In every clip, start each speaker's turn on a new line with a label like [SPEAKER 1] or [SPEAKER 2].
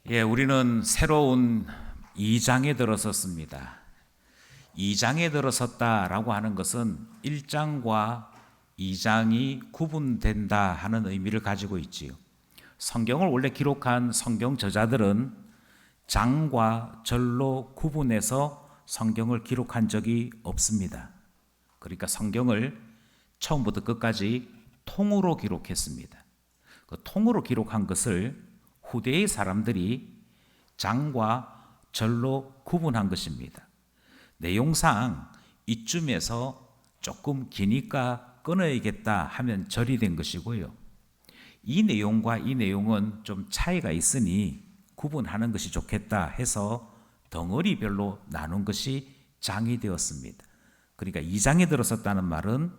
[SPEAKER 1] 우리는 새로운 2장에 들어섰습니다. 2장에 들어섰다라고 하는 것은 1장과 2장이 구분된다 하는 의미를 가지고 있지요. 성경을 원래 기록한 성경 저자들은 장과 절로 구분해서 성경을 기록한 적이 없습니다. 그러니까 성경을 처음부터 끝까지 통으로 기록했습니다. 그 통으로 기록한 것을 후대의 사람들이 장과 절로 구분한 것입니다. 내용상 이쯤에서 조금 기니까 끊어야겠다 하면 절이 된 것이고요. 이 내용과 이 내용은 좀 차이가 있으니 구분하는 것이 좋겠다 해서 덩어리별로 나눈 것이 장이 되었습니다. 그러니까 2장에 들어섰다는 말은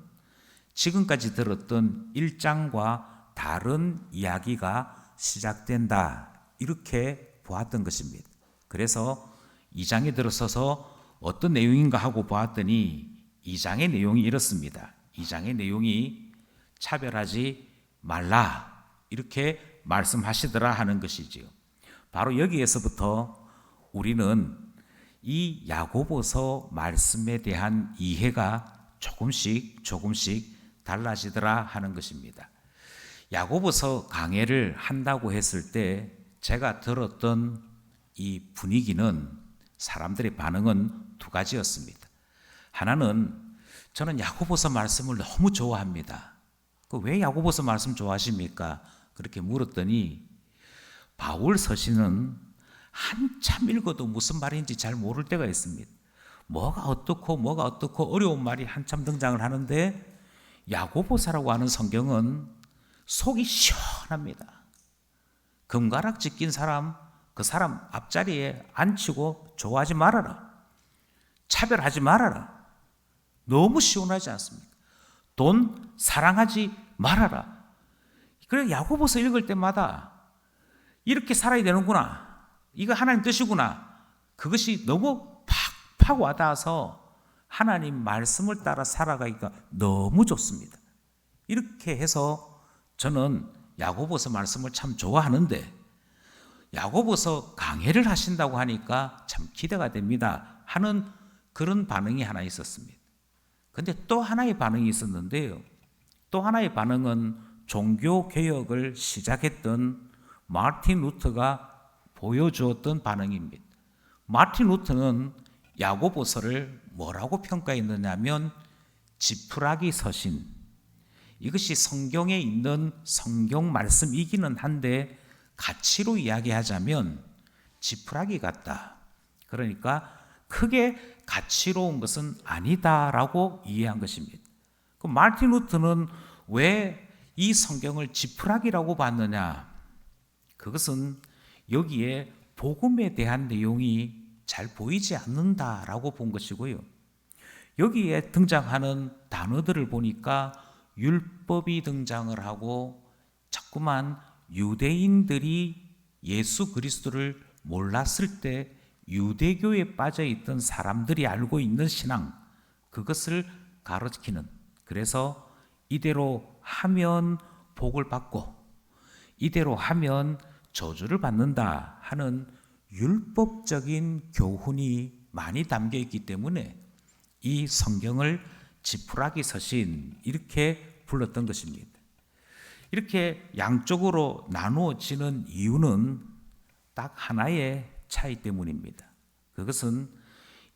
[SPEAKER 1] 지금까지 들었던 1장과 다른 이야기가 시작된다, 이렇게 보았던 것입니다. 그래서 2장에 들어서서 어떤 내용인가 하고 보았더니 2장의 내용이 이렇습니다. 2장의 내용이 차별하지 말라, 이렇게 말씀하시더라 하는 것이지요. 바로 여기에서부터 우리는 이 야고보서 말씀에 대한 이해가 조금씩 달라지더라 하는 것입니다. 야고보서 강해를 한다고 했을 때 제가 들었던 이 분위기는, 사람들의 반응은 두 가지였습니다. 하나는, 저는 야고보서 말씀을 너무 좋아합니다. 왜 야고보서 말씀 좋아하십니까? 그렇게 물었더니 바울 서신은 한참 읽어도 무슨 말인지 잘 모를 때가 있습니다. 뭐가 어떻고 어려운 말이 한참 등장을 하는데 야고보서라고 하는 성경은 속이 시원합니다. 금가락 찢긴 사람, 그 사람 앞자리에 앉히고 좋아하지 말아라, 차별하지 말아라. 너무 시원하지 않습니까? 돈 사랑하지 말아라. 그래, 야고보서 읽을 때마다 이렇게 살아야 되는구나, 이거 하나님 뜻이구나, 그것이 너무 팍팍 와닿아서 하나님 말씀을 따라 살아가기가 너무 좋습니다. 이렇게 해서 저는 야고보서 말씀을 참 좋아하는데 야고보서 강해를 하신다고 하니까 참 기대가 됩니다 하는 그런 반응이 하나 있었습니다. 그런데 또 하나의 반응이 있었는데요. 또 하나의 반응은 종교개혁을 시작했던 마틴 루터가 보여주었던 반응입니다. 마틴 루터는 야고보서를 뭐라고 평가했느냐면 지푸라기 서신, 이것이 성경에 있는 성경 말씀이기는 한데 가치로 이야기하자면 지푸라기 같다, 그러니까 크게 가치로운 것은 아니다라고 이해한 것입니다. 그 마틴 루터는 왜 이 성경을 지푸라기라고 봤느냐? 그것은 여기에 복음에 대한 내용이 잘 보이지 않는다라고 본 것이고요. 여기에 등장하는 단어들을 보니까 율법이 등장을 하고 자꾸만 유대인들이 예수 그리스도를 몰랐을 때 유대교에 빠져 있던 사람들이 알고 있는 신앙, 그것을 가르치는, 그래서 이대로 하면 복을 받고 이대로 하면 저주를 받는다 하는 율법적인 교훈이 많이 담겨 있기 때문에 이 성경을 지푸라기 서신, 이렇게 불렀던 것입니다. 이렇게 양쪽으로 나누어지는 이유는 딱 하나의 차이 때문입니다. 그것은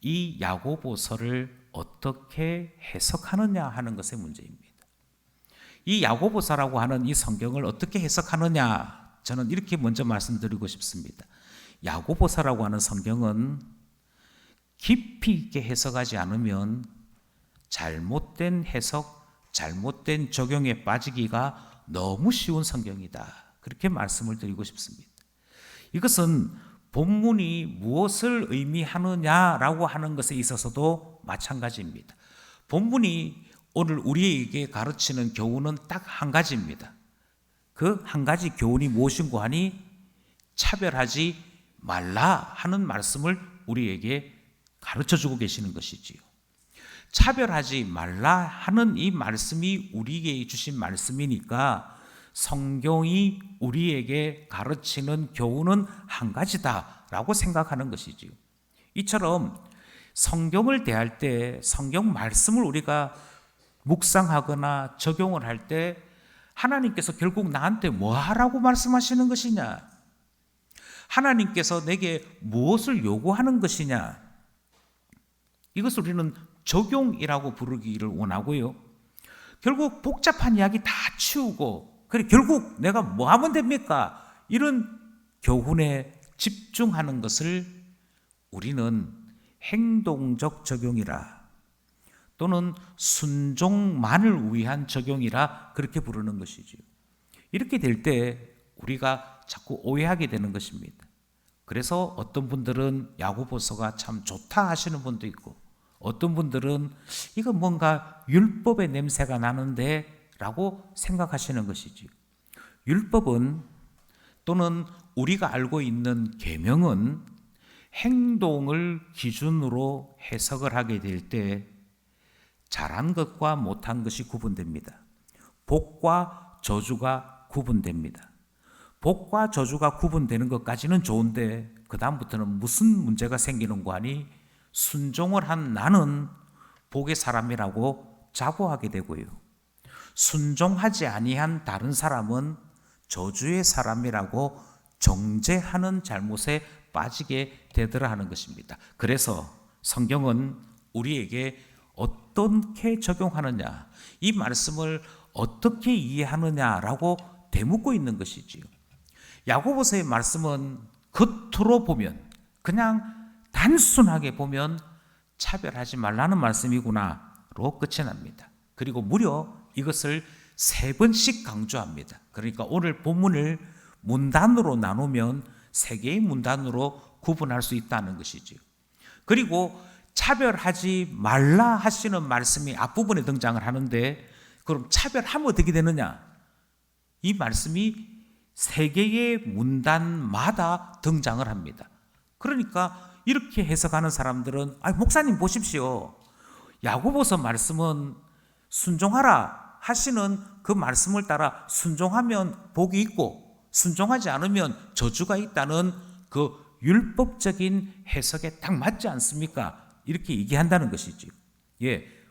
[SPEAKER 1] 이 야고보서를 어떻게 해석하느냐 하는 것의 문제입니다. 이 야고보서라고 하는 이 성경을 어떻게 해석하느냐, 저는 이렇게 먼저 말씀드리고 싶습니다. 야고보서라고 하는 성경은 깊이 있게 해석하지 않으면 잘못된 해석, 잘못된 적용에 빠지기가 너무 쉬운 성경이다, 그렇게 말씀을 드리고 싶습니다. 이것은 본문이 무엇을 의미하느냐라고 하는 것에 있어서도 마찬가지입니다. 본문이 오늘 우리에게 가르치는 교훈은 딱 한 가지입니다. 그 한 가지 교훈이 무엇인고 하니 차별하지 말라 하는 말씀을 우리에게 가르쳐주고 계시는 것이지요. 차별하지 말라 하는 이 말씀이 우리에게 주신 말씀이니까 성경이 우리에게 가르치는 교훈은 한 가지다라고 생각하는 것이지요. 이처럼 성경을 대할 때 성경 말씀을 우리가 묵상하거나 적용을 할 때 하나님께서 결국 나한테 뭐 하라고 말씀하시는 것이냐? 하나님께서 내게 무엇을 요구하는 것이냐? 이것을 우리는 적용이라고 부르기를 원하고요. 결국 복잡한 이야기 다 치우고, 그래 결국 내가 뭐 하면 됩니까? 이런 교훈에 집중하는 것을 우리는 행동적 적용이라, 또는 순종만을 위한 적용이라 그렇게 부르는 것이죠. 이렇게 될 때 우리가 자꾸 오해하게 되는 것입니다. 그래서 어떤 분들은 야고보서가 참 좋다 하시는 분도 있고, 어떤 분들은 이거 뭔가 율법의 냄새가 나는데 라고 생각하시는 것이죠. 율법은, 또는 우리가 알고 있는 계명은 행동을 기준으로 해석을 하게 될 때 잘한 것과 못한 것이 구분됩니다. 복과 저주가 구분됩니다. 복과 저주가 구분되는 것까지는 좋은데 그 다음부터는 무슨 문제가 생기는 거 아니? 순종을 한 나는 복의 사람이라고 자부하게 되고요, 순종하지 아니한 다른 사람은 저주의 사람이라고 정죄하는 잘못에 빠지게 되더라 하는 것입니다. 그래서 성경은 우리에게 어떻게 적용하느냐, 이 말씀을 어떻게 이해하느냐라고 되묻고 있는 것이지요. 야고보서의 말씀은 겉으로 보면, 그냥 단순하게 보면 차별하지 말라는 말씀이구나로 끝이 납니다. 그리고 무려 이것을 3번씩 강조합니다. 그러니까 오늘 본문을 문단으로 나누면 3개의 문단으로 구분할 수 있다는 것이지요. 그리고 차별하지 말라 하시는 말씀이 앞부분에 등장을 하는데, 그럼 차별하면 어떻게 되느냐? 이 말씀이 3개의 문단마다 등장을 합니다. 그러니까 이렇게 해석하는 사람들은, 목사님 보십시오, 야고보서 말씀은 순종하라 하시는 그 말씀을 따라 순종하면 복이 있고 순종하지 않으면 저주가 있다는 그 율법적인 해석에 딱 맞지 않습니까? 이렇게 얘기한다는 것이죠.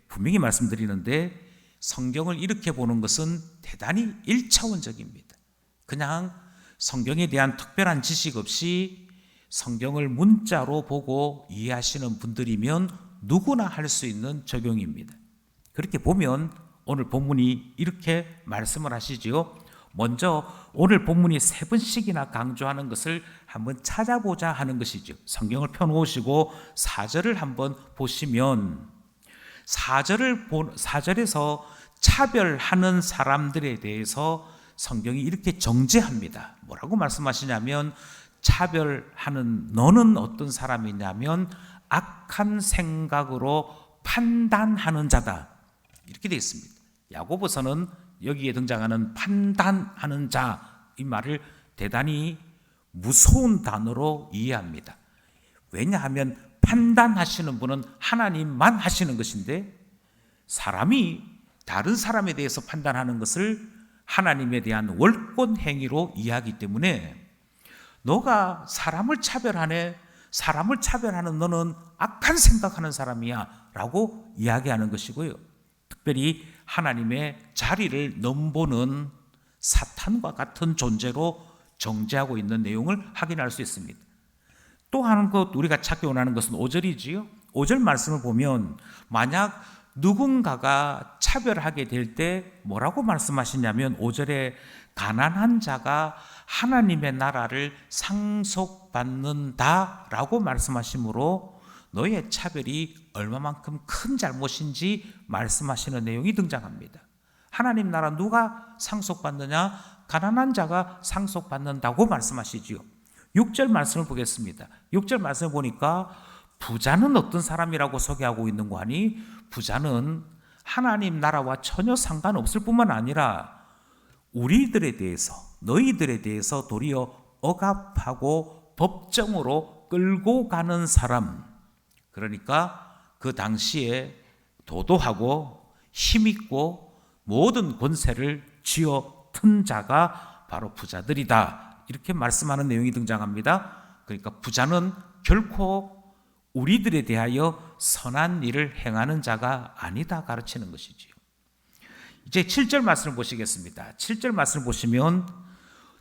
[SPEAKER 1] 분명히 말씀드리는데 성경을 이렇게 보는 것은 대단히 1차원적입니다. 그냥 성경에 대한 특별한 지식 없이 성경을 문자로 보고 이해하시는 분들이면 누구나 할 수 있는 적용입니다. 그렇게 보면 오늘 본문이 이렇게 말씀을 하시지요. 먼저 오늘 본문이 3번씩이나 강조하는 것을 한번 찾아보자 하는 것이죠. 성경을 펴놓으시고 4절을 한번 보시면 4절에서 차별하는 사람들에 대해서 성경이 이렇게 정죄합니다. 뭐라고 말씀하시냐면, 차별하는 너는 어떤 사람이냐면 악한 생각으로 판단하는 자다, 이렇게 되어 있습니다. 야고보서는 여기에 등장하는 판단하는 자, 이 말을 대단히 무서운 단어로 이해합니다. 왜냐하면 판단하시는 분은 하나님만 하시는 것인데, 사람이 다른 사람에 대해서 판단하는 것을 하나님에 대한 월권 행위로 이해하기 때문에, 너가 사람을 차별하네, 사람을 차별하는 너는 악한 생각하는 사람이야 라고 이야기하는 것이고요, 특별히 하나님의 자리를 넘보는 사탄과 같은 존재로 정죄하고 있는 내용을 확인할 수 있습니다. 또 하는 것, 우리가 찾기 원하는 것은 5절이지요. 5절 말씀을 보면 만약 누군가가 차별하게 될 때 뭐라고 말씀하시냐면, 5절에 가난한 자가 하나님의 나라를 상속받는다 라고 말씀하시므로 너의 차별이 얼마만큼 큰 잘못인지 말씀하시는 내용이 등장합니다. 하나님 나라 누가 상속받느냐? 가난한 자가 상속받는다고 말씀하시지요. 6절 말씀을 보겠습니다. 6절 말씀을 보니까 부자는 어떤 사람이라고 소개하고 있는 거 아니? 부자는 하나님 나라와 전혀 상관없을 뿐만 아니라 우리들에 대해서, 너희들에 대해서 도리어 억압하고 법정으로 끌고 가는 사람, 그러니까 그 당시에 도도하고 힘있고 모든 권세를 쥐어 같은 자가 바로 부자들이다. 이렇게 말씀하는 내용이 등장합니다. 그러니까 부자는 결코 우리들에 대하여 선한 일을 행하는 자가 아니다 가르치는 것이지요. 이제 7절 말씀을 보시겠습니다. 7절 말씀을 보시면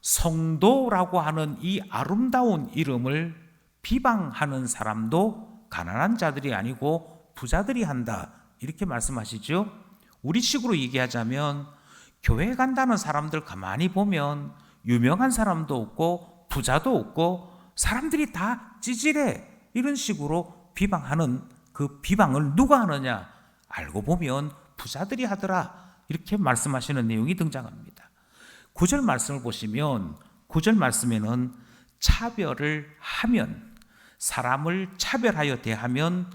[SPEAKER 1] 성도라고 하는 이 아름다운 이름을 비방하는 사람도 가난한 자들이 아니고 부자들이 한다. 이렇게 말씀하시죠. 우리식으로 얘기하자면 교회 간다는 사람들 가만히 보면 유명한 사람도 없고 부자도 없고 사람들이 다 찌질해. 이런 식으로 비방하는 그 비방을 누가 하느냐? 알고 보면 부자들이 하더라. 이렇게 말씀하시는 내용이 등장합니다. 9절 말씀을 보시면 9절 말씀에는 차별을 하면, 사람을 차별하여 대하면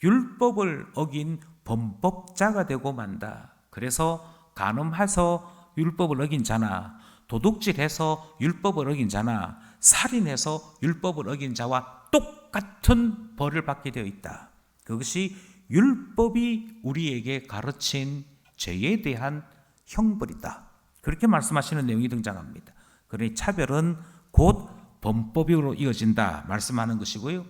[SPEAKER 1] 율법을 어긴 범법자가 되고 만다. 그래서 간음해서 율법을 어긴 자나, 도둑질해서 율법을 어긴 자나, 살인해서 율법을 어긴 자와 똑같은 벌을 받게 되어 있다. 그것이 율법이 우리에게 가르친 죄에 대한 형벌이다. 그렇게 말씀하시는 내용이 등장합니다. 그러니 차별은 곧 범법으로 이어진다 말씀하는 것이고요.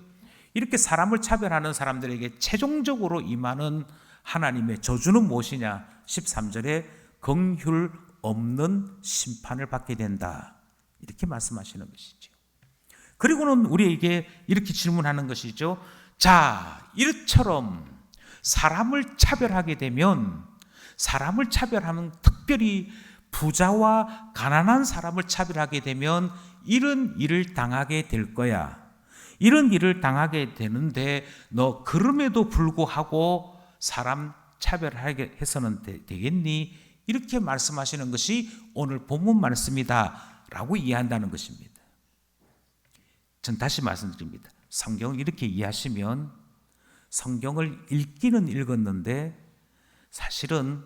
[SPEAKER 1] 이렇게 사람을 차별하는 사람들에게 최종적으로 임하는 하나님의 저주는 무엇이냐? 13절에 긍휼 없는 심판을 받게 된다. 이렇게 말씀하시는 것이죠. 그리고는 우리에게 이렇게 질문하는 것이죠. 자, 이처럼 사람을 차별하게 되면, 사람을 차별하면 특별히 부자와 가난한 사람을 차별하게 되면 이런 일을 당하게 될 거야. 이런 일을 당하게 되는데 너 그럼에도 불구하고 사람 차별하게 해서는 되겠니? 이렇게 말씀하시는 것이 오늘 본문 말씀이다 라고 이해한다는 것입니다. 전 다시 말씀드립니다. 성경을 이렇게 이해하시면 성경을 읽기는 읽었는데 사실은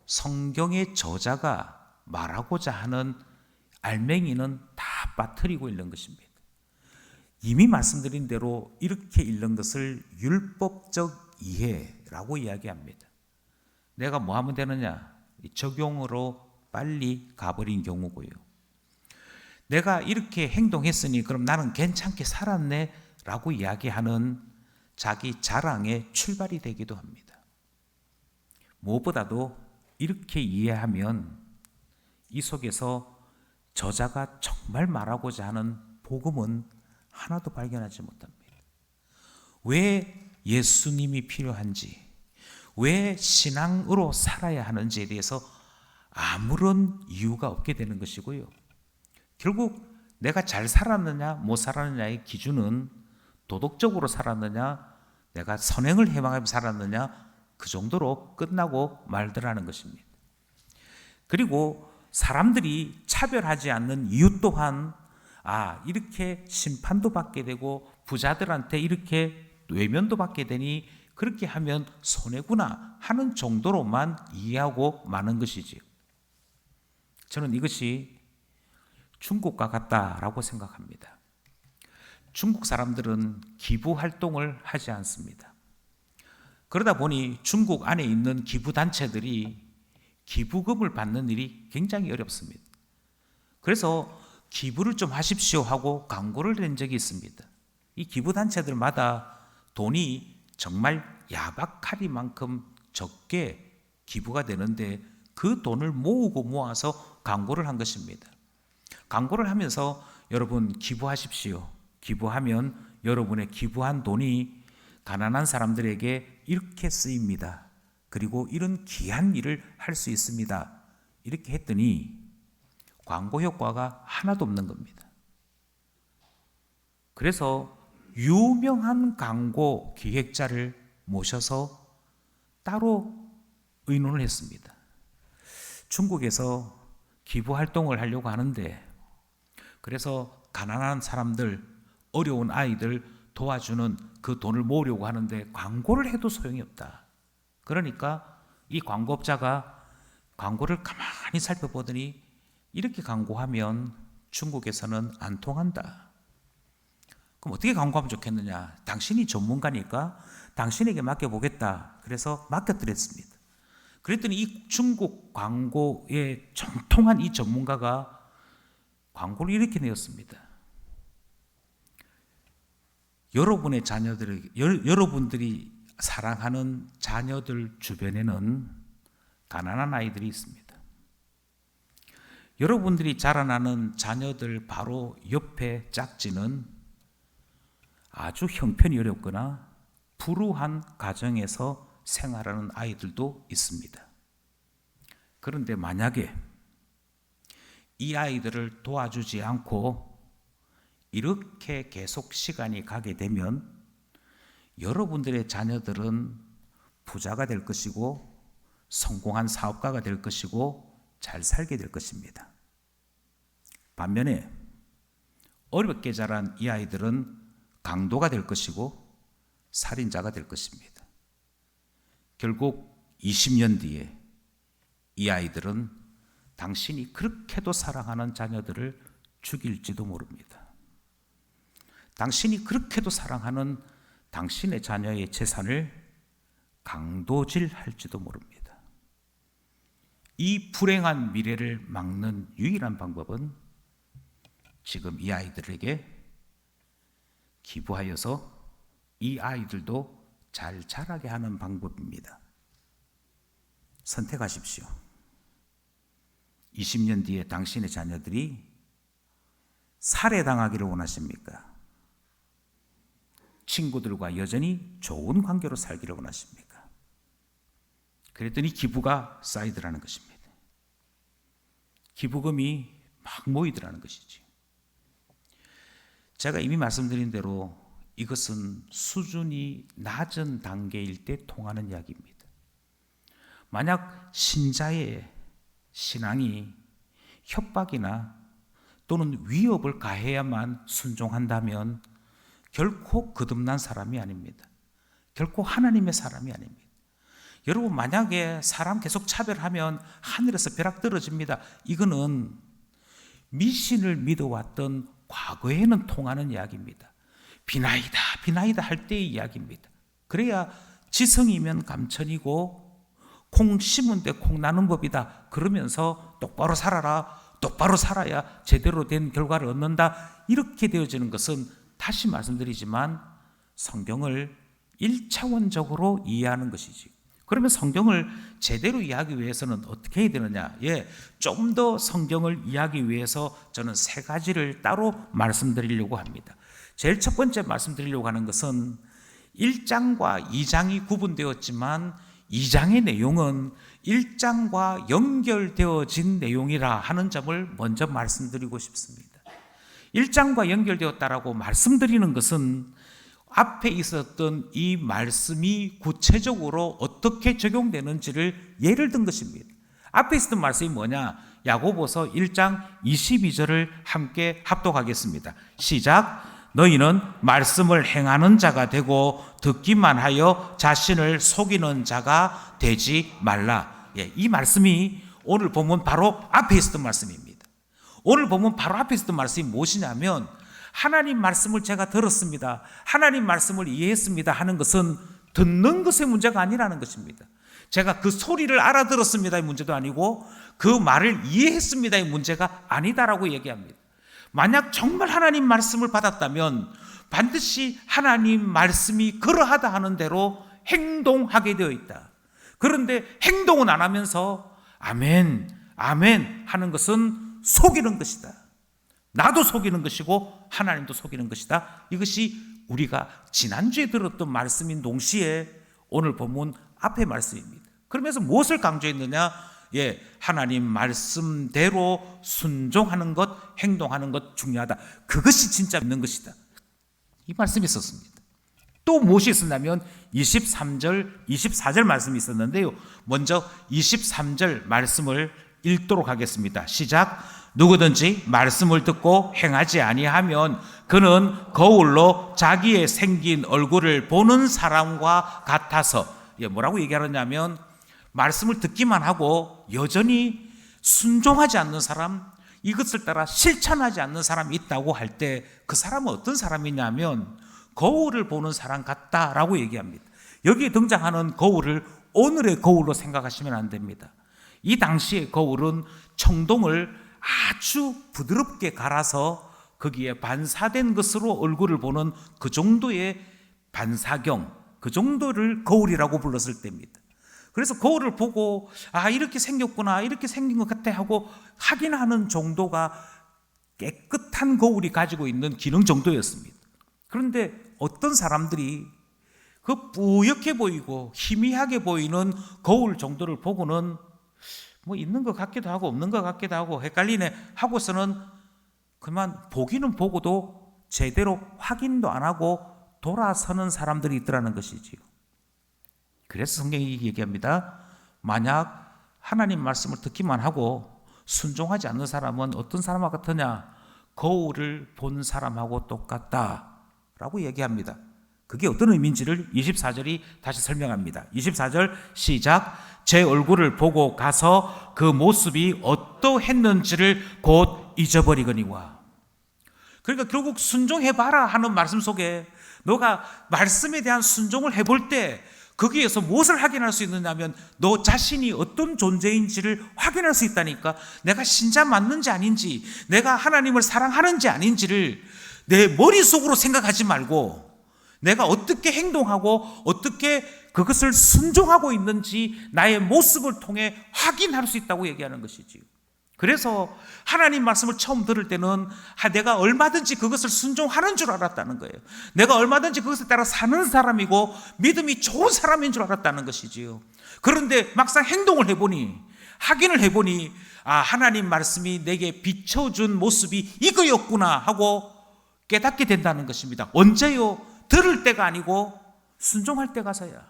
[SPEAKER 1] 성경의 저자가 말하고자 하는 알맹이는 다 빠뜨리고 있는 것입니다. 이미 말씀드린 대로 이렇게 읽는 것을 율법적 이해라고 이야기합니다. 내가 뭐 하면 되느냐? 적용으로 빨리 가버린 경우고요. 내가 이렇게 행동했으니 그럼 나는 괜찮게 살았네 라고 이야기하는 자기 자랑의 출발이 되기도 합니다. 무엇보다도 이렇게 이해하면 이 속에서 저자가 정말 말하고자 하는 복음은 하나도 발견하지 못합니다. 왜 예수님이 필요한지, 왜 신앙으로 살아야 하는지에 대해서 아무런 이유가 없게 되는 것이고요. 결국 내가 잘 살았느냐 못 살았느냐의 기준은 도덕적으로 살았느냐, 내가 선행을 해방하며 살았느냐, 그 정도로 끝나고 말더라는 것입니다. 그리고 사람들이 차별하지 않는 이유 또한 이렇게 심판도 받게 되고 부자들한테 이렇게 외면도 받게 되니 그렇게 하면 손해구나 하는 정도로만 이해하고 마는 것이지요. 저는 이것이 중국과 같다라고 생각합니다. 중국 사람들은 기부 활동을 하지 않습니다. 그러다 보니 중국 안에 있는 기부 단체들이 기부금을 받는 일이 굉장히 어렵습니다. 그래서 기부를 좀 하십시오 하고 광고를 낸 적이 있습니다. 이 기부 단체들마다 돈이 정말 야박하리만큼 적게 기부가 되는데 그 돈을 모으고 모아서 광고를 한 것입니다. 광고를 하면서 여러분 기부하십시오. 기부하면 여러분의 기부한 돈이 가난한 사람들에게 이렇게 쓰입니다. 그리고 이런 귀한 일을 할 수 있습니다. 이렇게 했더니 광고 효과가 하나도 없는 겁니다. 그래서 유명한 광고 기획자를 모셔서 따로 의논을 했습니다. 중국에서 기부 활동을 하려고 하는데, 그래서 가난한 사람들, 어려운 아이들 도와주는 그 돈을 모으려고 하는데 광고를 해도 소용이 없다. 그러니까 이 광고업자가 광고를 가만히 살펴보더니 이렇게 광고하면 중국에서는 안 통한다. 그럼 어떻게 광고하면 좋겠느냐? 당신이 전문가니까 당신에게 맡겨보겠다. 그래서 맡겨드렸습니다. 그랬더니 이 중국 광고에 정통한 이 전문가가 광고를 이렇게 내었습니다. 여러분의 자녀들에게, 여러분들이 사랑하는 자녀들 주변에는 가난한 아이들이 있습니다. 여러분들이 자라나는 자녀들 바로 옆에 짝지는 아주 형편이 어렵거나 불우한 가정에서 생활하는 아이들도 있습니다. 그런데 만약에 이 아이들을 도와주지 않고 이렇게 계속 시간이 가게 되면 여러분들의 자녀들은 부자가 될 것이고 성공한 사업가가 될 것이고 잘 살게 될 것입니다. 반면에 어렵게 자란 이 아이들은 강도가 될 것이고 살인자가 될 것입니다. 결국 20년 뒤에 이 아이들은 당신이 그렇게도 사랑하는 자녀들을 죽일지도 모릅니다. 당신이 그렇게도 사랑하는 당신의 자녀의 재산을 강도질할지도 모릅니다. 이 불행한 미래를 막는 유일한 방법은 지금 이 아이들에게 기부하여서 이 아이들도 잘 자라게 하는 방법입니다. 선택하십시오. 20년 뒤에 당신의 자녀들이 살해당하기를 원하십니까? 친구들과 여전히 좋은 관계로 살기를 원하십니까? 그랬더니 기부가 쌓이더라는 것입니다. 기부금이 막 모이더라는 것이지. 제가 이미 말씀드린 대로 이것은 수준이 낮은 단계일 때 통하는 이야기입니다. 만약 신자의 신앙이 협박이나 또는 위협을 가해야만 순종한다면 결코 거듭난 사람이 아닙니다. 결코 하나님의 사람이 아닙니다. 여러분, 만약에 사람 계속 차별하면 하늘에서 벼락 떨어집니다. 이거는 미신을 믿어왔던 과거에는 통하는 이야기입니다. 비나이다 비나이다 할 때의 이야기입니다. 그래야 지성이면 감천이고 콩 심은 데 콩 나는 법이다 그러면서 똑바로 살아라, 똑바로 살아야 제대로 된 결과를 얻는다, 이렇게 되어지는 것은 다시 말씀드리지만 성경을 1차원적으로 이해하는 것이지. 그러면 성경을 제대로 이해하기 위해서는 어떻게 해야 되느냐? 좀 더 성경을 이해하기 위해서 저는 세 가지를 따로 말씀드리려고 합니다. 제일 첫 번째 말씀드리려고 하는 것은 1장과 2장이 구분되었지만 2장의 내용은 1장과 연결되어진 내용이라 하는 점을 먼저 말씀드리고 싶습니다. 1장과 연결되었다라고 말씀드리는 것은 앞에 있었던 이 말씀이 구체적으로 어떻게 적용되는지를 예를 든 것입니다. 앞에 있었던 말씀이 뭐냐? 야고보서 1장 22절을 함께 합독하겠습니다. 시작. 너희는 말씀을 행하는 자가 되고 듣기만 하여 자신을 속이는 자가 되지 말라. 이 말씀이 오늘 본문 바로 앞에 있었던 말씀입니다. 오늘 본문 바로 앞에 있었던 말씀이 무엇이냐면 하나님 말씀을 제가 들었습니다, 하나님 말씀을 이해했습니다 하는 것은 듣는 것의 문제가 아니라는 것입니다. 제가 그 소리를 알아들었습니다의 문제도 아니고 그 말을 이해했습니다의 문제가 아니다라고 얘기합니다. 만약 정말 하나님 말씀을 받았다면 반드시 하나님 말씀이 그러하다 하는 대로 행동하게 되어 있다. 그런데 행동은 안 하면서 아멘, 아멘 하는 것은 속이는 것이다. 나도 속이는 것이고 하나님도 속이는 것이다. 이것이 우리가 지난주에 들었던 말씀인 동시에 오늘 본문 앞의 말씀입니다. 그러면서 무엇을 강조했느냐? 하나님 말씀대로 순종하는 것, 행동하는 것 중요하다. 그것이 진짜 믿는 것이다. 이 말씀이 있었습니다. 또 무엇이 있었냐면 23절, 24절 말씀이 있었는데요. 먼저 23절 말씀을 읽도록 하겠습니다. 시작. 누구든지 말씀을 듣고 행하지 아니하면 그는 거울로 자기의 생긴 얼굴을 보는 사람과 같아서, 뭐라고 얘기하느냐면 말씀을 듣기만 하고 여전히 순종하지 않는 사람, 이것을 따라 실천하지 않는 사람이 있다고 할 때 그 사람은 어떤 사람이냐면 거울을 보는 사람 같다라고 얘기합니다. 여기에 등장하는 거울을 오늘의 거울로 생각하시면 안 됩니다. 이 당시의 거울은 청동을 아주 부드럽게 갈아서 거기에 반사된 것으로 얼굴을 보는 그 정도의 반사경, 그 정도를 거울이라고 불렀을 때입니다. 그래서 거울을 보고 이렇게 생겼구나, 이렇게 생긴 것 같아 하고 확인하는 정도가 깨끗한 거울이 가지고 있는 기능 정도였습니다. 그런데 어떤 사람들이 그 뿌옇게 보이고 희미하게 보이는 거울 정도를 보고는 뭐 있는 것 같기도 하고 없는 것 같기도 하고 헷갈리네 하고서는 그만 보기는 보고도 제대로 확인도 안 하고 돌아서는 사람들이 있더라는 것이지요. 그래서 성경이 얘기합니다. 만약 하나님 말씀을 듣기만 하고 순종하지 않는 사람은 어떤 사람과 같으냐? 거울을 본 사람하고 똑같다라고 얘기합니다. 그게 어떤 의미인지를 24절이 다시 설명합니다. 24절 시작. 제 얼굴을 보고 가서 그 모습이 어떠했는지를 곧 잊어버리거니와. 그러니까 결국 순종해봐라 하는 말씀 속에 너가 말씀에 대한 순종을 해볼 때 거기에서 무엇을 확인할 수 있느냐면 너 자신이 어떤 존재인지를 확인할 수 있다니까. 내가 신자 맞는지 아닌지, 내가 하나님을 사랑하는지 아닌지를 내 머릿속으로 생각하지 말고 내가 어떻게 행동하고 어떻게 그것을 순종하고 있는지 나의 모습을 통해 확인할 수 있다고 얘기하는 것이지요. 그래서 하나님 말씀을 처음 들을 때는 내가 얼마든지 그것을 순종하는 줄 알았다는 거예요. 내가 얼마든지 그것에 따라 사는 사람이고 믿음이 좋은 사람인 줄 알았다는 것이지요. 그런데 막상 행동을 해보니, 확인을 해보니 하나님 말씀이 내게 비춰준 모습이 이거였구나 하고 깨닫게 된다는 것입니다. 언제요? 들을 때가 아니고 순종할 때 가서야.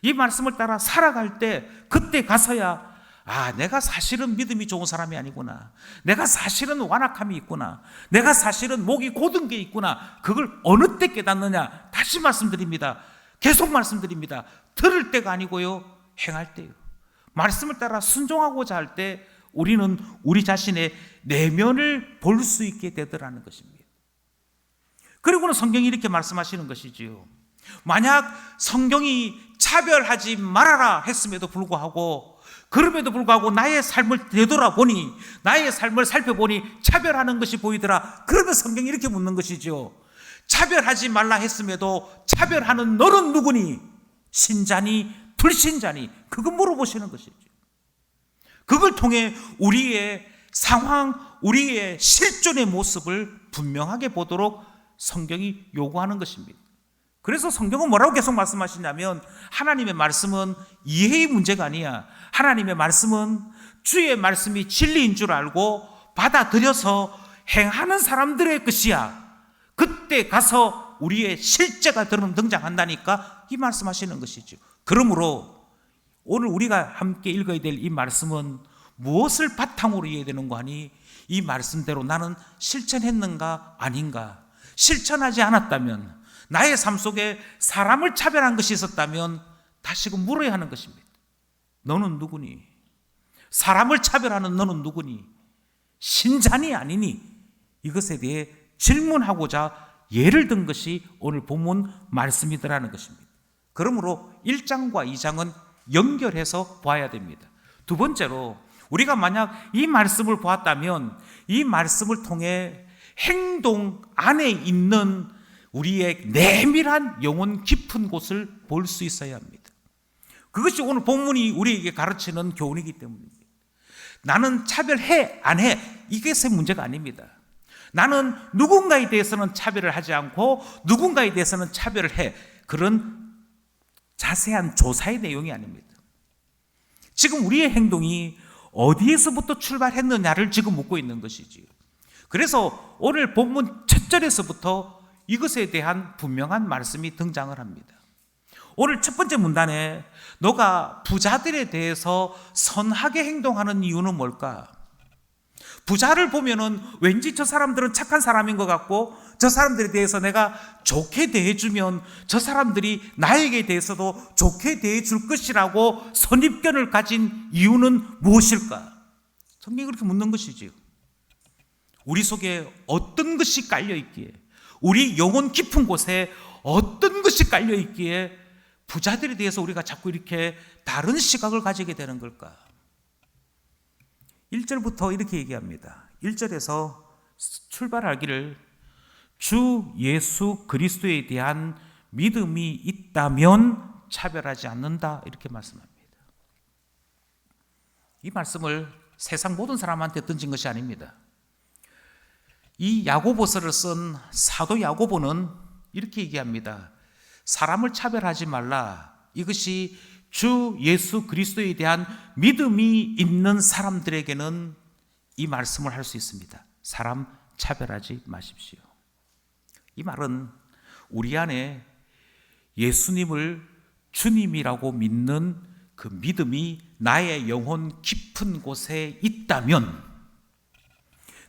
[SPEAKER 1] 이 말씀을 따라 살아갈 때 그때 가서야 내가 사실은 믿음이 좋은 사람이 아니구나. 내가 사실은 완악함이 있구나. 내가 사실은 목이 곧은 게 있구나. 그걸 어느 때 깨닫느냐? 다시 말씀드립니다. 계속 말씀드립니다. 들을 때가 아니고요, 행할 때요. 말씀을 따라 순종하고자 할 때 우리는 우리 자신의 내면을 볼 수 있게 되더라는 것입니다. 그리고는 성경이 이렇게 말씀하시는 것이지요. 만약 성경이 차별하지 말아라 했음에도 불구하고, 그럼에도 불구하고 나의 삶을 되돌아보니, 나의 삶을 살펴보니 차별하는 것이 보이더라. 그러면 성경이 이렇게 묻는 것이죠. 차별하지 말라 했음에도 차별하는 너는 누구니? 신자니 불신자니? 그거 물어보시는 것이죠. 그걸 통해 우리의 상황, 우리의 실존의 모습을 분명하게 보도록 성경이 요구하는 것입니다. 그래서 성경은 뭐라고 계속 말씀하시냐면 하나님의 말씀은 이해의 문제가 아니야. 하나님의 말씀은 주의 말씀이 진리인 줄 알고 받아들여서 행하는 사람들의 것이야. 그때 가서 우리의 실제가 등장한다니까 이 말씀하시는 것이죠. 그러므로 오늘 우리가 함께 읽어야 될 이 말씀은 무엇을 바탕으로 이해해야 되는 거 아니? 이 말씀대로 나는 실천했는가 아닌가? 실천하지 않았다면, 나의 삶 속에 사람을 차별한 것이 있었다면 다시금 물어야 하는 것입니다. 너는 누구니? 사람을 차별하는 너는 누구니? 신자니 아니니? 이것에 대해 질문하고자 예를 든 것이 오늘 본문 말씀이더라는 것입니다. 그러므로 1장과 2장은 연결해서 봐야 됩니다. 두 번째로 우리가 만약 이 말씀을 보았다면 이 말씀을 통해 행동 안에 있는 우리의 내밀한 영혼 깊은 곳을 볼 수 있어야 합니다. 그것이 오늘 본문이 우리에게 가르치는 교훈이기 때문입니다. 나는 차별해 안 해? 이것의 문제가 아닙니다. 나는 누군가에 대해서는 차별을 하지 않고 누군가에 대해서는 차별을 해. 그런 자세한 조사의 내용이 아닙니다. 지금 우리의 행동이 어디에서부터 출발했느냐를 지금 묻고 있는 것이지요. 그래서 오늘 본문 첫 절에서부터 이것에 대한 분명한 말씀이 등장을 합니다. 오늘 첫 번째 문단에 너가 부자들에 대해서 선하게 행동하는 이유는 뭘까? 부자를 보면은 왠지 저 사람들은 착한 사람인 것 같고 저 사람들에 대해서 내가 좋게 대해주면 저 사람들이 나에게 대해서도 좋게 대해줄 것이라고 선입견을 가진 이유는 무엇일까? 성경이 그렇게 묻는 것이지요. 우리 속에 어떤 것이 깔려 있기에, 우리 영혼 깊은 곳에 어떤 것이 깔려 있기에 부자들에 대해서 우리가 자꾸 이렇게 다른 시각을 가지게 되는 걸까? 1절부터 이렇게 얘기합니다. 1절에서 출발하기를 주 예수 그리스도에 대한 믿음이 있다면 차별하지 않는다 이렇게 말씀합니다. 이 말씀을 세상 모든 사람한테 던진 것이 아닙니다. 이 야고보서를 쓴 사도 야고보는 이렇게 얘기합니다. 사람을 차별하지 말라. 이것이 주 예수 그리스도에 대한 믿음이 있는 사람들에게는 이 말씀을 할 수 있습니다. 사람 차별하지 마십시오. 이 말은 우리 안에 예수님을 주님이라고 믿는 그 믿음이 나의 영혼 깊은 곳에 있다면,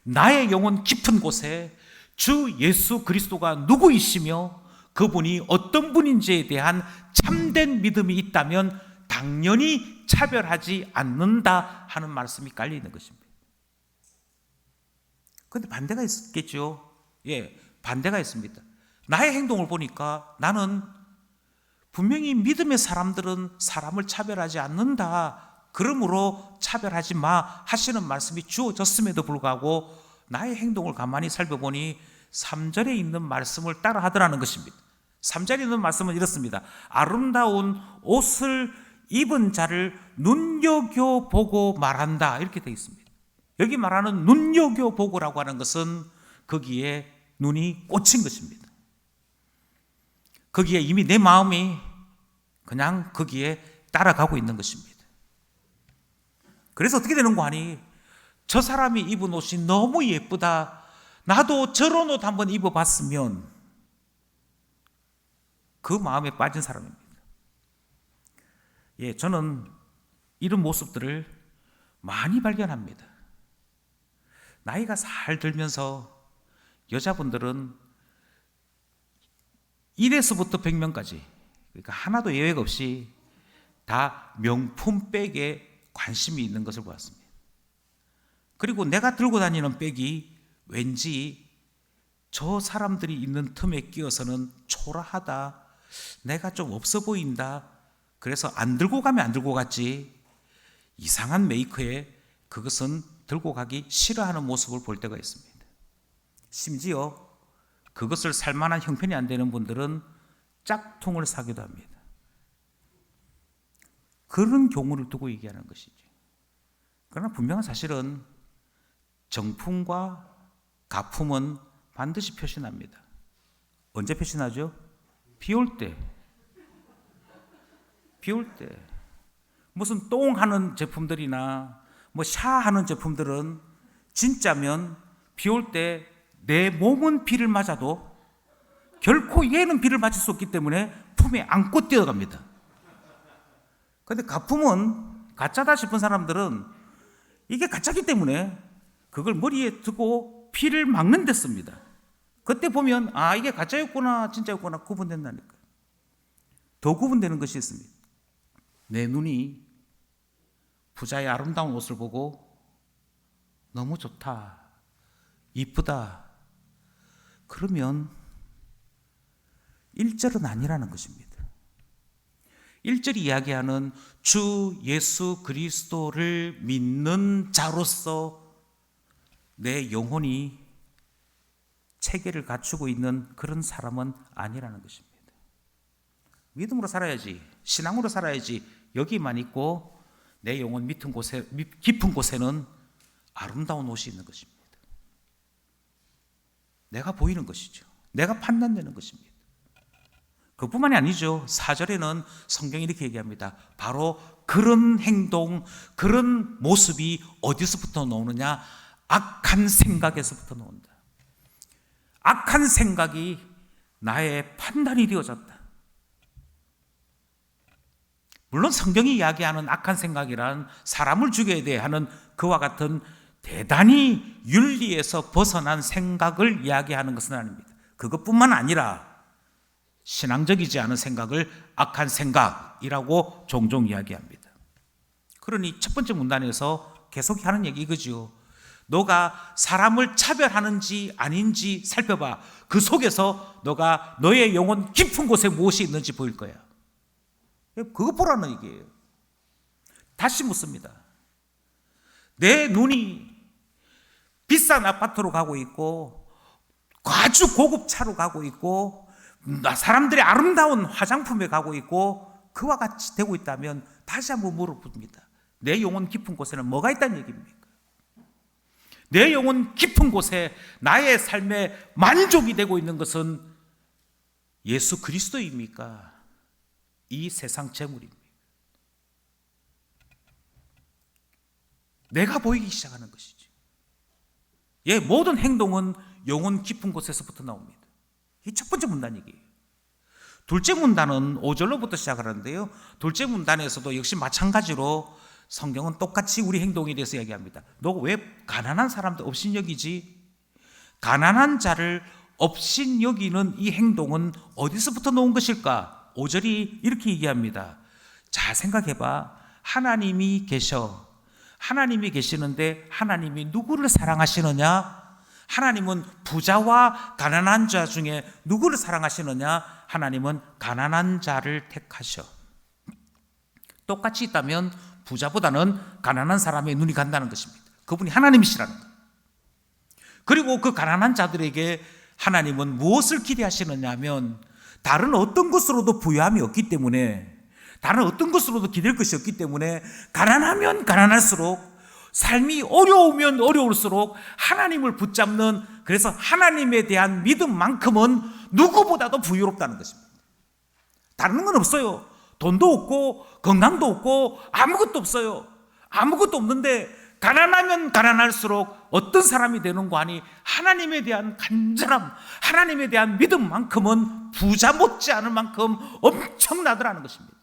[SPEAKER 1] 나의 영혼 깊은 곳에 주 예수 그리스도가 누구이시며 그분이 어떤 분인지에 대한 참된 믿음이 있다면 당연히 차별하지 않는다 하는 말씀이 깔려 있는 것입니다. 그런데 반대가 있겠죠. 예, 반대가 있습니다. 나의 행동을 보니까 나는 분명히 믿음의 사람들은 사람을 차별하지 않는다. 그러므로 차별하지 마 하시는 말씀이 주어졌음에도 불구하고 나의 행동을 가만히 살펴보니 3절에 있는 말씀을 따라 하더라는 것입니다. 3절에 있는 말씀은 이렇습니다. 아름다운 옷을 입은 자를 눈여겨보고 말한다 이렇게 되어 있습니다. 여기 말하는 눈여겨보고라고 하는 것은 거기에 눈이 꽂힌 것입니다. 거기에 이미 내 마음이 그냥 거기에 따라가고 있는 것입니다. 그래서 어떻게 되는 거 아니? 저 사람이 입은 옷이 너무 예쁘다. 나도 저런 옷 한번 입어봤으면, 그 마음에 빠진 사람입니다. 예, 저는 이런 모습들을 많이 발견합니다. 나이가 살 들면서 여자분들은 1에서부터 100명까지, 그러니까 하나도 예외가 없이 다 명품 백에 관심이 있는 것을 보았습니다. 그리고 내가 들고 다니는 백이 왠지 저 사람들이 있는 틈에 끼어서는 초라하다, 내가 좀 없어 보인다, 그래서 안 들고 가면 안 들고 갔지, 이상한 메이커에 그것은 들고 가기 싫어하는 모습을 볼 때가 있습니다. 심지어 그것을 살 만한 형편이 안 되는 분들은 짝퉁을 사기도 합니다. 그런 경우를 두고 얘기하는 것이죠. 그러나 분명한 사실은 정품과 가품은 반드시 표시납니다. 언제 표시나죠? 비 올 때. 비 올 때. 무슨 똥하는 제품들이나 뭐 샤하는 제품들은 진짜면 비 올 때 내 몸은 비를 맞아도 결코 얘는 비를 맞을 수 없기 때문에 품에 안고 뛰어갑니다. 그런데 가품은 가짜다 싶은 사람들은 이게 가짜기 때문에 그걸 머리에 두고 비를 막는 데 씁니다. 그때 보면 아, 이게 가짜였구나 진짜였구나 구분된다니까요. 더 구분되는 것이 있습니다. 내 눈이 부자의 아름다운 옷을 보고 너무 좋다, 이쁘다, 그러면 1절은 아니라는 것입니다. 1절이 이야기하는 주 예수 그리스도를 믿는 자로서 내 영혼이 체계를 갖추고 있는 그런 사람은 아니라는 것입니다. 믿음으로 살아야지, 신앙으로 살아야지, 여기만 있고 내 영혼 깊은 곳에는 아름다운 옷이 있는 것입니다. 내가 보이는 것이죠. 내가 판단되는 것입니다. 그뿐만이 아니죠. 4절에는 성경이 이렇게 얘기합니다. 바로 그런 행동, 그런 모습이 어디서부터 나오느냐? 악한 생각에서부터 나온다. 악한 생각이 나의 판단이 되어졌다. 물론 성경이 이야기하는 악한 생각이란 사람을 죽여야 돼 하는 그와 같은 대단히 윤리에서 벗어난 생각을 이야기하는 것은 아닙니다. 그것뿐만 아니라 신앙적이지 않은 생각을 악한 생각이라고 종종 이야기합니다. 그러니 첫 번째 문단에서 계속 하는 얘기 이거죠. 너가 사람을 차별하는지 아닌지 살펴봐. 그 속에서 너가 너의 영혼 깊은 곳에 무엇이 있는지 보일 거야. 그거 보라는 얘기예요. 다시 묻습니다. 내 눈이 비싼 아파트로 가고 있고 아주 고급 차로 가고 있고 사람들의 아름다운 화장품에 가고 있고 그와 같이 되고 있다면 다시 한번 물어봅니다. 내 영혼 깊은 곳에는 뭐가 있다는 얘기입니까? 내 영혼 깊은 곳에 나의 삶의 만족이 되고 있는 것은 예수 그리스도입니까? 이 세상 재물입니까? 내가 보이기 시작하는 것이죠. 모든 행동은 영혼 깊은 곳에서부터 나옵니다. 이 첫 번째 문단이기예요. 둘째 문단은 5절로부터 시작하는데요. 둘째 문단에서도 역시 마찬가지로 성경은 똑같이 우리 행동에 대해서 이야기합니다. 너 왜 가난한 사람도 업신여기지? 가난한 자를 업신여기는 이 행동은 어디서부터 나온 것일까? 5절이 이렇게 얘기합니다. 자, 생각해봐. 하나님이 계셔. 하나님이 계시는데 하나님이 누구를 사랑하시느냐? 하나님은 부자와 가난한 자 중에 누구를 사랑하시느냐? 하나님은 가난한 자를 택하셔. 똑같이 있다면 부자보다는 가난한 사람의 눈이 간다는 것입니다. 그분이 하나님이시라는 것. 그리고 그 가난한 자들에게 하나님은 무엇을 기대하시느냐 하면 다른 어떤 것으로도 부유함이 없기 때문에, 다른 어떤 것으로도 기댈 것이 없기 때문에 가난하면 가난할수록, 삶이 어려우면 어려울수록 하나님을 붙잡는, 그래서 하나님에 대한 믿음만큼은 누구보다도 부유롭다는 것입니다. 다른 건 없어요. 돈도 없고 건강도 없고 아무것도 없어요. 아무것도 없는데 가난하면 가난할수록 어떤 사람이 되는 거 아니, 하나님에 대한 간절함, 하나님에 대한 믿음만큼은 부자 못지않을 만큼 엄청나더라는 것입니다.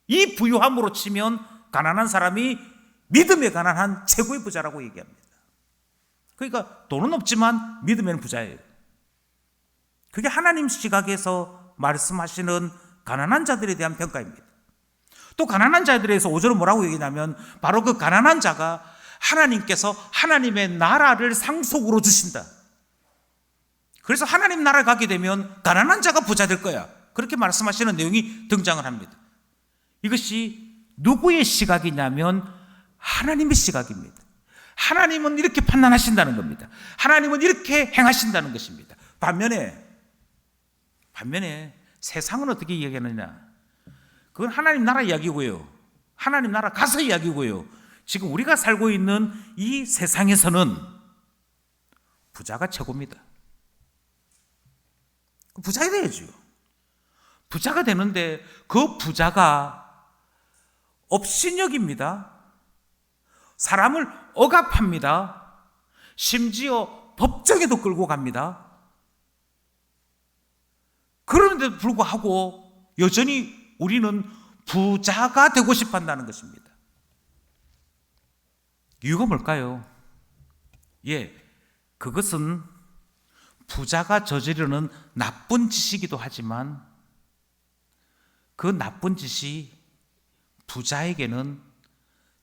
[SPEAKER 1] 이 부유함으로 치면 가난한 사람이 믿음에 가난한 최고의 부자라고 얘기합니다. 그러니까 돈은 없지만 믿음에는 부자예요. 그게 하나님 시각에서 말씀하시는 가난한 자들에 대한 평가입니다. 또 가난한 자들에 대해서 5절은 뭐라고 얘기하냐면 바로 그 가난한 자가 하나님께서 하나님의 나라를 상속으로 주신다. 그래서 하나님 나라에 가게 되면 가난한 자가 부자 될 거야. 그렇게 말씀하시는 내용이 등장을 합니다. 이것이 누구의 시각이냐면 하나님의 시각입니다. 하나님은 이렇게 판단하신다는 겁니다. 하나님은 이렇게 행하신다는 것입니다. 반면에 세상은 어떻게 이야기하느냐? 그건 하나님 나라 이야기고요. 하나님 나라 가서 이야기고요. 지금 우리가 살고 있는 이 세상에서는 부자가 최고입니다. 부자가 돼야죠. 부자가 되는데 그 부자가 업신여깁니다. 사람을 억압합니다. 심지어 법정에도 끌고 갑니다. 그런데도 불구하고 여전히 우리는 부자가 되고 싶어 한다는 것입니다. 이유가 뭘까요? 그것은 부자가 저지르는 나쁜 짓이기도 하지만 그 나쁜 짓이 부자에게는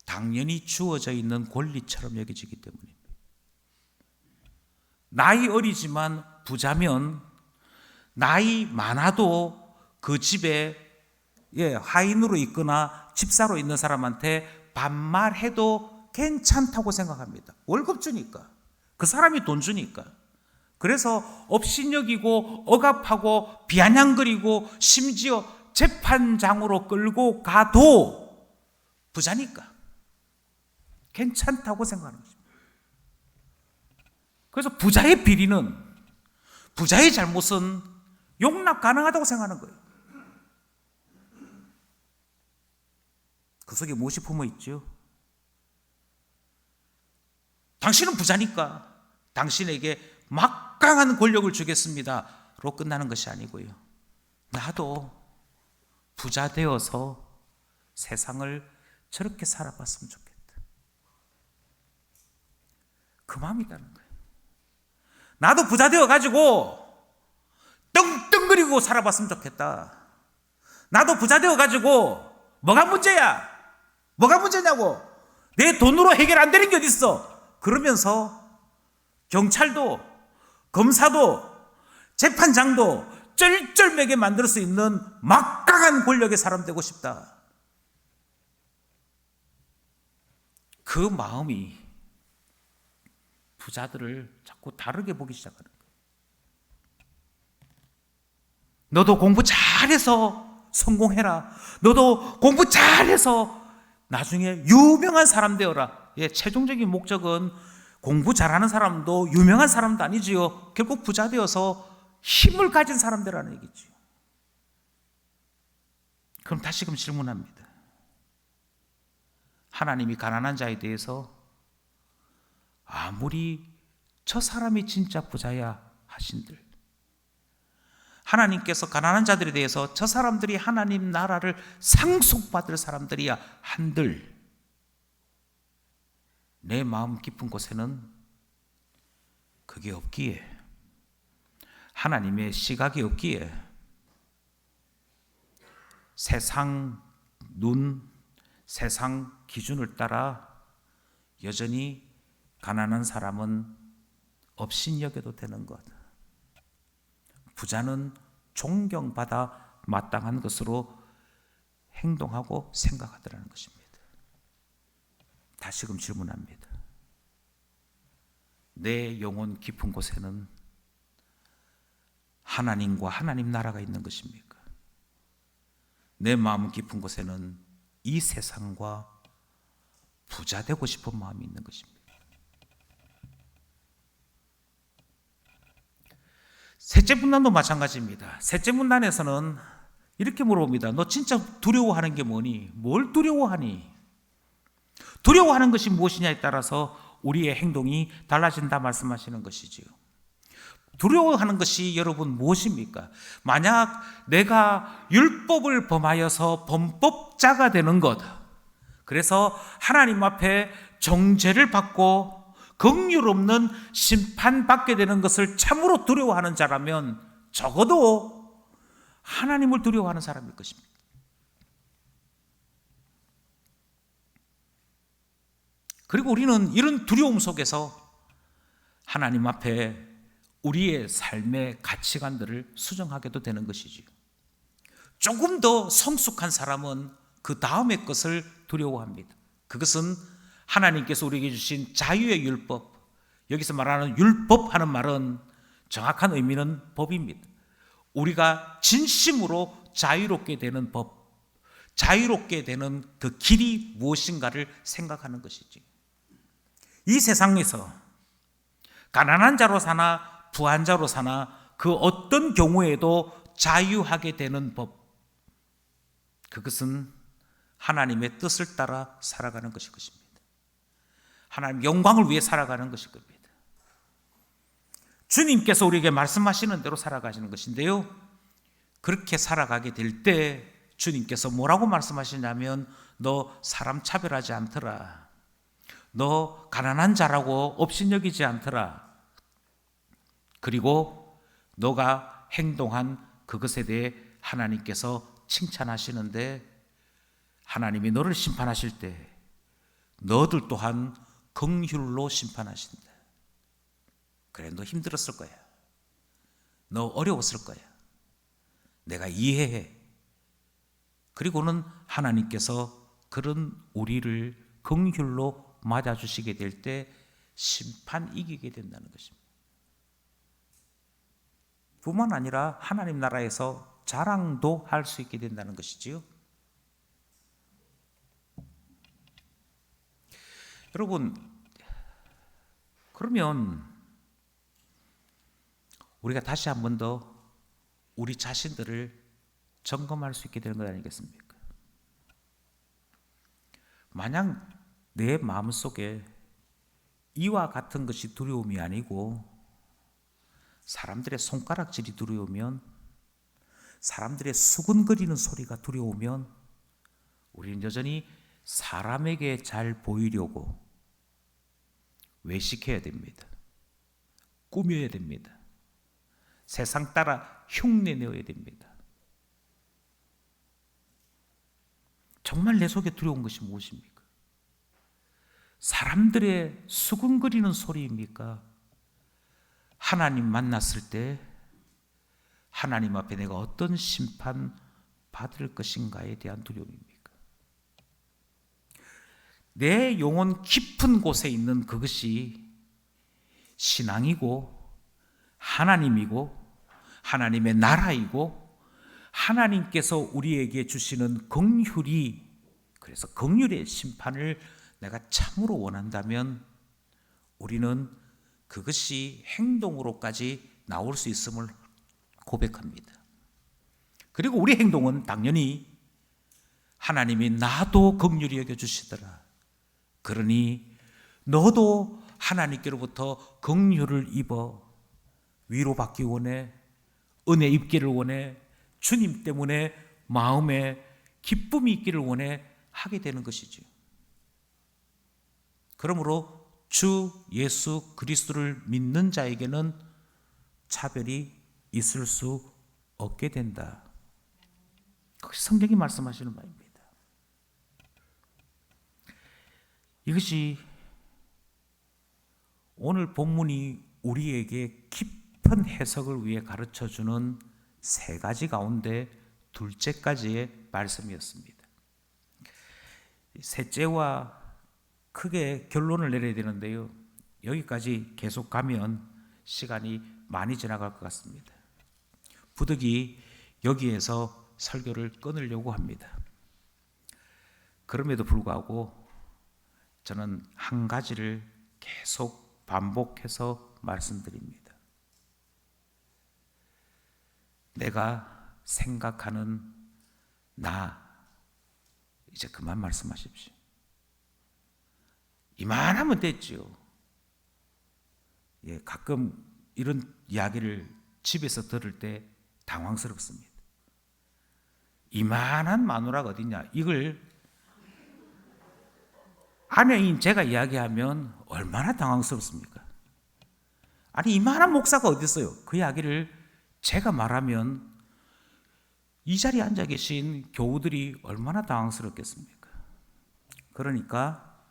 [SPEAKER 1] 당연히 주어져 있는 권리처럼 여겨지기 때문입니다. 나이 어리지만 부자면 나이 많아도 그 집에 하인으로 있거나 집사로 있는 사람한테 반말해도 괜찮다고 생각합니다. 월급 주니까, 그 사람이 돈 주니까. 그래서 업신여기고 억압하고 비아냥거리고 심지어 재판장으로 끌고 가도 부자니까 괜찮다고 생각하는 것입니다. 그래서 부자의 비리는, 부자의 잘못은 용납 가능하다고 생각하는 거예요. 그 속에 무엇이 품어 있죠? 당신은 부자니까 당신에게 막강한 권력을 주겠습니다로 끝나는 것이 아니고요. 나도 부자 되어서 세상을 저렇게 살아봤으면 좋겠다. 그 마음이라는 거예요. 나도 부자 되어가지고 떵떵거리고 살아봤으면 좋겠다. 나도 부자 되어가지고 뭐가 문제야? 뭐가 문제냐고? 내 돈으로 해결 안 되는 게 어딨어? 그러면서 경찰도, 검사도, 재판장도 쩔쩔매게 만들 수 있는 막강한 권력의 사람 되고 싶다. 그 마음이 부자들을 자꾸 다르게 보기 시작하는 거예요. 너도 공부 잘해서 성공해라. 너도 공부 잘해서 나중에 유명한 사람 되어라. 예, 최종적인 목적은 공부 잘하는 사람도 유명한 사람도 아니지요. 결국 부자 되어서 힘을 가진 사람 되라는 얘기죠. 그럼 다시금 질문합니다. 하나님이 가난한 자에 대해서 아무리 저 사람이 진짜 부자야 하신들, 하나님께서 가난한 자들에 대해서 저 사람들이 하나님 나라를 상속받을 사람들이야 한들, 내 마음 깊은 곳에는 그게 없기에, 하나님의 시각이 없기에 세상 눈, 세상 기준을 따라 여전히 가난한 사람은 업신여겨도 되는 것, 부자는 존경받아 마땅한 것으로 행동하고 생각하더라는 것입니다. 다시금 질문합니다. 내 영혼 깊은 곳에는 하나님과 하나님 나라가 있는 것입니까? 내 마음 깊은 곳에는 이 세상과 부자 되고 싶은 마음이 있는 것입니다. 셋째 문단도 마찬가지입니다. 셋째 문단에서는 이렇게 물어봅니다. 너 진짜 두려워하는 게 뭐니? 뭘 두려워하니? 두려워하는 것이 무엇이냐에 따라서 우리의 행동이 달라진다 말씀하시는 것이지요. 두려워하는 것이 여러분 무엇입니까? 만약 내가 율법을 범하여서 범법자가 되는 것, 그래서 하나님 앞에 정죄를 받고 긍휼 없는 심판받게 되는 것을 참으로 두려워하는 자라면 적어도 하나님을 두려워하는 사람일 것입니다. 그리고 우리는 이런 두려움 속에서 하나님 앞에 우리의 삶의 가치관들을 수정하게도 되는 것이지요. 조금 더 성숙한 사람은 그 다음의 것을 두려워합니다. 그것은 하나님께서 우리에게 주신 자유의 율법, 여기서 말하는 율법하는 말은 정확한 의미는 법입니다. 우리가 진심으로 자유롭게 되는 법, 자유롭게 되는 그 길이 무엇인가를 생각하는 것이지. 이 세상에서 가난한 자로 사나 부한 자로 사나 그 어떤 경우에도 자유하게 되는 법, 그것은 하나님의 뜻을 따라 살아가는 것일 것입니다. 하나님 영광을 위해 살아가는 것일 겁니다. 주님께서 우리에게 말씀하시는 대로 살아가시는 것인데요, 그렇게 살아가게 될 때 주님께서 뭐라고 말씀하시냐면 너 사람 차별하지 않더라, 너 가난한 자라고 업신여기지 않더라, 그리고 너가 행동한 그것에 대해 하나님께서 칭찬하시는데, 하나님이 너를 심판하실 때 너들 또한 긍휼로 심판하신다. 그래, 너 힘들었을 거야, 너 어려웠을 거야, 내가 이해해. 그리고는 하나님께서 그런 우리를 긍휼로 맞아주시게 될 때 심판 이기게 된다는 것입니다. 뿐만 아니라 하나님 나라에서 자랑도 할 수 있게 된다는 것이지요. 여러분, 그러면 우리가 다시 한 번 더 우리 자신들을 점검할 수 있게 되는 것 아니겠습니까? 만약 내 마음속에 이와 같은 것이 두려움이 아니고 사람들의 손가락질이 두려우면, 사람들의 수근거리는 소리가 두려우면, 우리는 여전히 사람에게 잘 보이려고 외식해야 됩니다. 꾸며야 됩니다. 세상 따라 흉내내어야 됩니다. 정말 내 속에 두려운 것이 무엇입니까? 사람들의 수근거리는 소리입니까? 하나님 만났을 때 하나님 앞에 내가 어떤 심판 받을 것인가에 대한 두려움입니까? 내 영혼 깊은 곳에 있는 그것이 신앙이고 하나님이고 하나님의 나라이고 하나님께서 우리에게 주시는 긍휼이, 그래서 긍휼의 심판을 내가 참으로 원한다면 우리는 그것이 행동으로까지 나올 수 있음을 고백합니다. 그리고 우리 행동은 당연히 하나님이 나도 긍휼히 여겨주시더라, 그러니 너도 하나님께로부터 긍휼을 입어 위로받기 원해, 은혜 입기를 원해, 주님 때문에 마음에 기쁨이 있기를 원해 하게 되는 것이죠. 그러므로 주 예수 그리스도를 믿는 자에게는 차별이 있을 수 없게 된다. 그것이 성경이 말씀하시는 바입니다. 이것이 오늘 본문이 우리에게 깊은 해석을 위해 가르쳐주는 세 가지 가운데 둘째까지의 말씀이었습니다. 셋째와 크게 결론을 내려야 되는데요, 여기까지 계속 가면 시간이 많이 지나갈 것 같습니다. 부득이 여기에서 설교를 끊으려고 합니다. 그럼에도 불구하고 저는 한 가지를 계속 반복해서 말씀드립니다. 내가 생각하는 나, 이제 그만 말씀하십시오. 이만하면 됐지요. 가끔 이런 이야기를 집에서 들을 때 당황스럽습니다. 이만한 마누라가 어딨냐, 이걸 아내인 제가 이야기하면 얼마나 당황스럽습니까? 아니, 이만한 목사가 어디 있어요? 그 이야기를 제가 말하면 이 자리에 앉아 계신 교우들이 얼마나 당황스럽겠습니까? 그러니까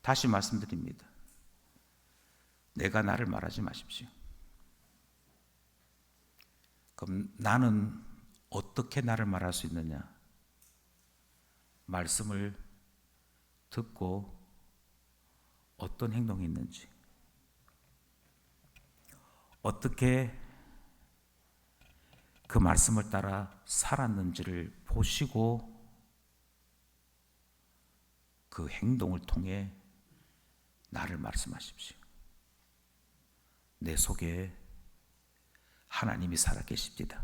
[SPEAKER 1] 다시 말씀드립니다. 내가 나를 말하지 마십시오. 그럼 나는 어떻게 나를 말할 수 있느냐? 말씀을 듣고 어떤 행동이 있는지, 어떻게 그 말씀을 따라 살았는지를 보시고 그 행동을 통해 나를 말씀하십시오. 내 속에 하나님이 살아계십니다.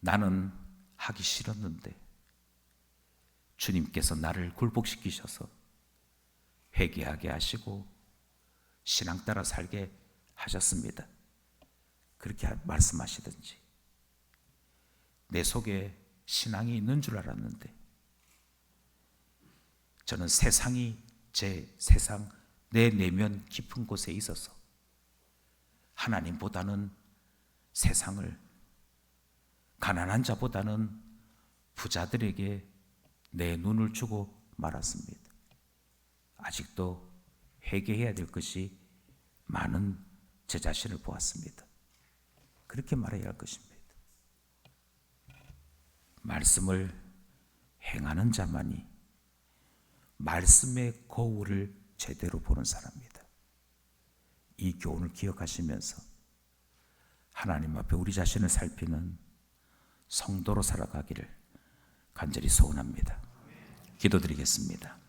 [SPEAKER 1] 나는 하기 싫었는데 주님께서 나를 굴복시키셔서 회개하게 하시고 신앙 따라 살게 하셨습니다. 그렇게 말씀하시든지, 내 속에 신앙이 있는 줄 알았는데 저는 세상이 내 내면 깊은 곳에 있어서 하나님보다는 세상을, 가난한 자보다는 부자들에게 내 눈을 주고 말았습니다. 아직도 회개해야 될 것이 많은 제 자신을 보았습니다. 그렇게 말해야 할 것입니다. 말씀을 행하는 자만이 말씀의 거울을 제대로 보는 사람입니다. 이 교훈을 기억하시면서 하나님 앞에 우리 자신을 살피는 성도로 살아가기를 간절히 소원합니다. 기도드리겠습니다.